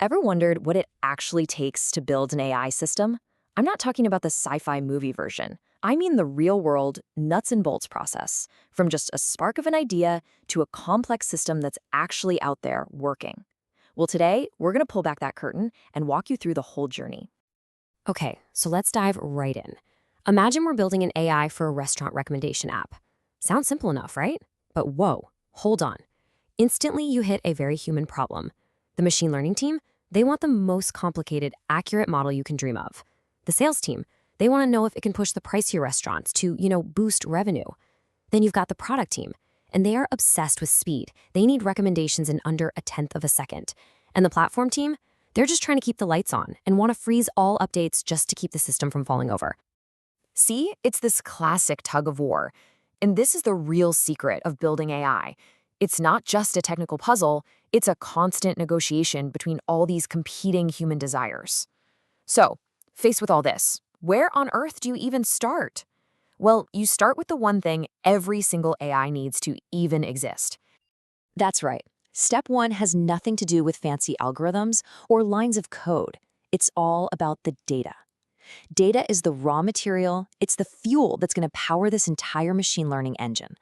Ever wondered what it actually takes to build an AI system? I'm not talking about the sci-fi movie version. I mean the real-world, nuts and bolts process, from just a spark of an idea to a complex system that's actually out there working. Well, today, we're going to pull back that curtain and walk you through the whole journey. Okay, so let's dive right in. Imagine we're building an AI for a restaurant recommendation app. Sounds simple enough, right? But whoa, hold on. Instantly, you hit a very human problem. The machine learning team, they want the most complicated, accurate model you can dream of. The sales team, they want to know if it can push the pricier restaurants to, boost revenue. Then you've got the product team, and they are obsessed with speed. They need recommendations in under a tenth of a second. And the platform team, they're just trying to keep the lights on and want to freeze all updates just to keep the system from falling over. See, it's this classic tug of war. And this is the real secret of building AI. It's not just a technical puzzle, it's a constant negotiation between all these competing human desires. So, faced with all this, where on earth do you even start? Well, you start with the one thing every single AI needs to even exist. That's right. Step one has nothing to do with fancy algorithms or lines of code. It's all about the data. Data is the raw material, it's the fuel that's going to power this entire machine learning engine.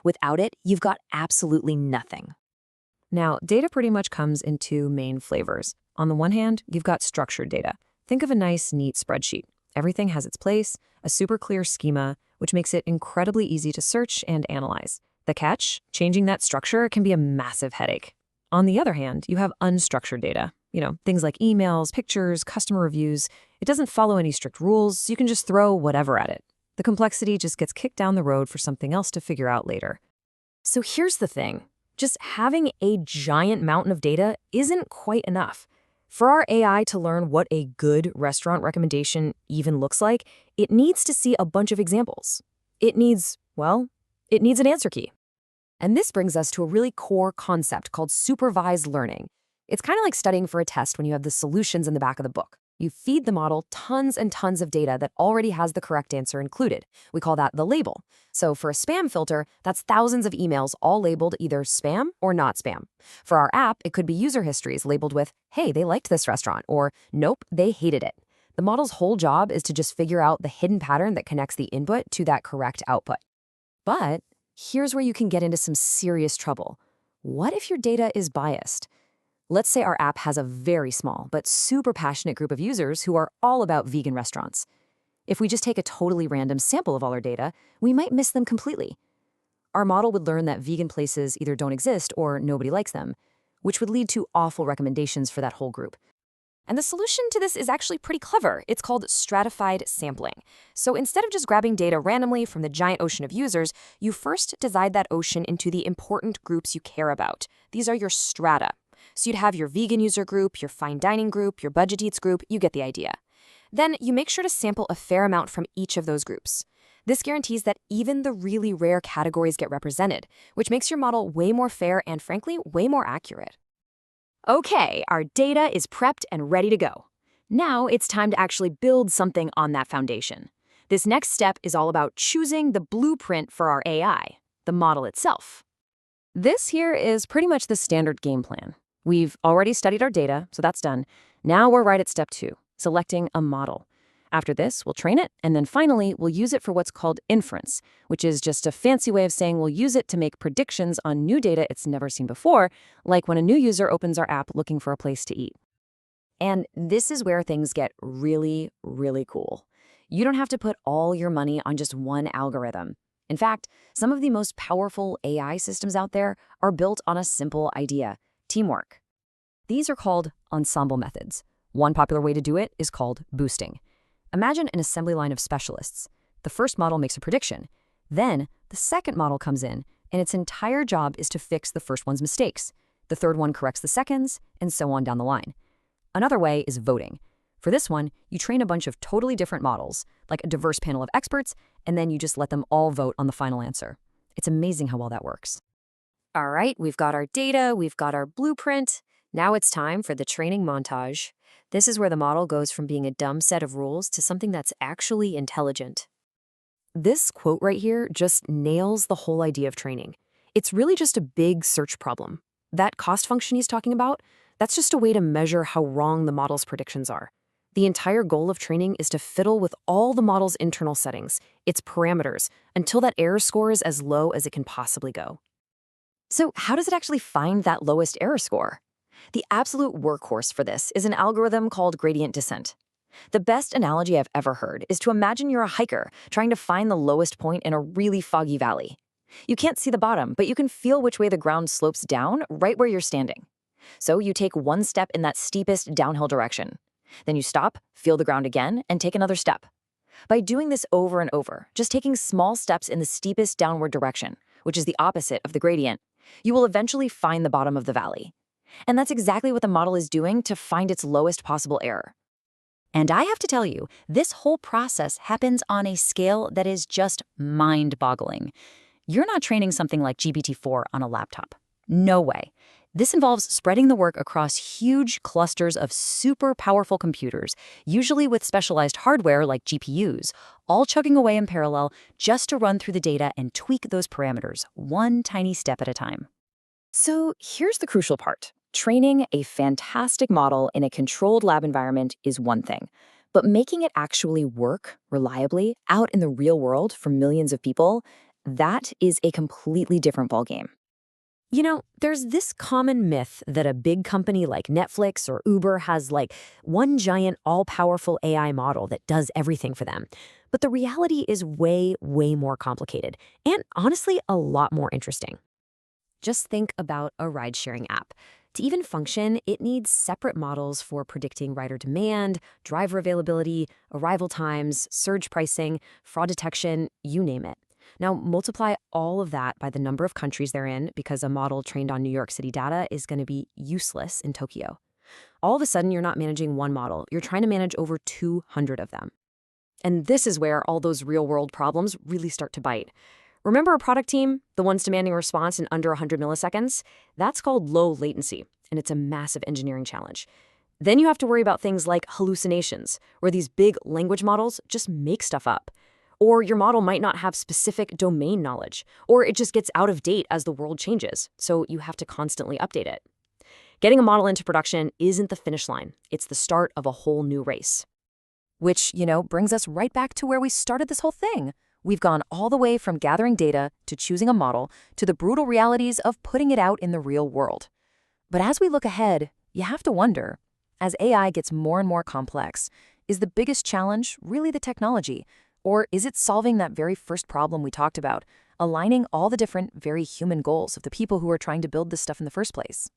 Without it, you've got absolutely nothing. Now, data pretty much comes in two main flavors. On the one hand, you've got structured data. Think of a nice, neat spreadsheet. Everything has its place, a super clear schema, which makes it incredibly easy to search and analyze. The catch? Changing that structure can be a massive headache. On the other hand, you have unstructured data. Things like emails, pictures, customer reviews. It doesn't follow any strict rules, so you can just throw whatever at it. The complexity just gets kicked down the road for something else to figure out later. So here's the thing. Just having a giant mountain of data isn't quite enough. For our AI to learn what a good restaurant recommendation even looks like, it needs to see a bunch of examples. It needs an answer key. And this brings us to a really core concept called supervised learning. It's kind of like studying for a test when you have the solutions in the back of the book. You feed the model tons and tons of data that already has the correct answer included. We call that the label. So for a spam filter, that's thousands of emails all labeled either spam or not spam. For our app, it could be user histories labeled with, hey, they liked this restaurant, or nope, they hated it. The model's whole job is to just figure out the hidden pattern that connects the input to that correct output. But here's where you can get into some serious trouble. What if your data is biased? Let's say our app has a very small but super passionate group of users who are all about vegan restaurants. If we just take a totally random sample of all our data, we might miss them completely. Our model would learn that vegan places either don't exist or nobody likes them, which would lead to awful recommendations for that whole group. And the solution to this is actually pretty clever. It's called stratified sampling. So instead of just grabbing data randomly from the giant ocean of users, you first divide that ocean into the important groups you care about. These are your strata. So you'd have your vegan user group, your fine dining group, your budget eats group, you get the idea. Then you make sure to sample a fair amount from each of those groups. This guarantees that even the really rare categories get represented, which makes your model way more fair and, frankly, way more accurate. Okay, our data is prepped and ready to go. Now it's time to actually build something on that foundation. This next step is all about choosing the blueprint for our AI, the model itself. This here is pretty much the standard game plan. We've already studied our data, so that's done. Now we're right at step 2, selecting a model. After this, we'll train it, and then finally, we'll use it for what's called inference, which is just a fancy way of saying we'll use it to make predictions on new data it's never seen before, like when a new user opens our app looking for a place to eat. And this is where things get really, really cool. You don't have to put all your money on just one algorithm. In fact, some of the most powerful AI systems out there are built on a simple idea: teamwork. These are called ensemble methods. One popular way to do it is called boosting. Imagine an assembly line of specialists. The first model makes a prediction. Then the second model comes in, and its entire job is to fix the first one's mistakes. The third one corrects the seconds, and so on down the line. Another way is voting. For this one, you train a bunch of totally different models, like a diverse panel of experts, and then you just let them all vote on the final answer. It's amazing how well that works. All right, we've got our data, we've got our blueprint. Now it's time for the training montage. This is where the model goes from being a dumb set of rules to something that's actually intelligent. This quote right here just nails the whole idea of training. It's really just a big search problem. That cost function he's talking about, That's just a way to measure how wrong the model's predictions are. The entire goal of training is to fiddle with all the model's internal settings, its parameters, until that error score is as low as it can possibly go. So how does it actually find that lowest error score? The absolute workhorse for this is an algorithm called gradient descent. The best analogy I've ever heard is to imagine you're a hiker trying to find the lowest point in a really foggy valley. You can't see the bottom, but you can feel which way the ground slopes down right where you're standing. So you take one step in that steepest downhill direction. Then you stop, feel the ground again, and take another step. By doing this over and over, just taking small steps in the steepest downward direction, which is the opposite of the gradient, you will eventually find the bottom of the valley. And that's exactly what the model is doing to find its lowest possible error. And I have to tell you, this whole process happens on a scale that is just mind-boggling. You're not training something like GPT-4 on a laptop. No way. This involves spreading the work across huge clusters of super powerful computers, usually with specialized hardware like GPUs, all chugging away in parallel just to run through the data and tweak those parameters, one tiny step at a time. So here's the crucial part. Training a fantastic model in a controlled lab environment is one thing, but making it actually work reliably out in the real world for millions of people, that is a completely different ballgame. You know, there's this common myth that a big company like Netflix or Uber has like one giant all-powerful AI model that does everything for them. But the reality is way, way more complicated and honestly a lot more interesting. Just think about a ride-sharing app. To even function, it needs separate models for predicting rider demand, driver availability, arrival times, surge pricing, fraud detection, you name it. Now, multiply all of that by the number of countries they're in, because a model trained on New York City data is going to be useless in Tokyo. All of a sudden, you're not managing one model. You're trying to manage over 200 of them. And this is where all those real-world problems really start to bite. Remember a product team, the ones demanding a response in under 100 milliseconds? That's called low latency, and it's a massive engineering challenge. Then you have to worry about things like hallucinations, where these big language models just make stuff up. Or your model might not have specific domain knowledge, or it just gets out of date as the world changes, so you have to constantly update it. Getting a model into production isn't the finish line. It's the start of a whole new race. Which, brings us right back to where we started this whole thing. We've gone all the way from gathering data to choosing a model to the brutal realities of putting it out in the real world. But as we look ahead, you have to wonder, as AI gets more and more complex, is the biggest challenge really the technology? Or is it solving that very first problem we talked about, aligning all the different, very human goals of the people who are trying to build this stuff in the first place?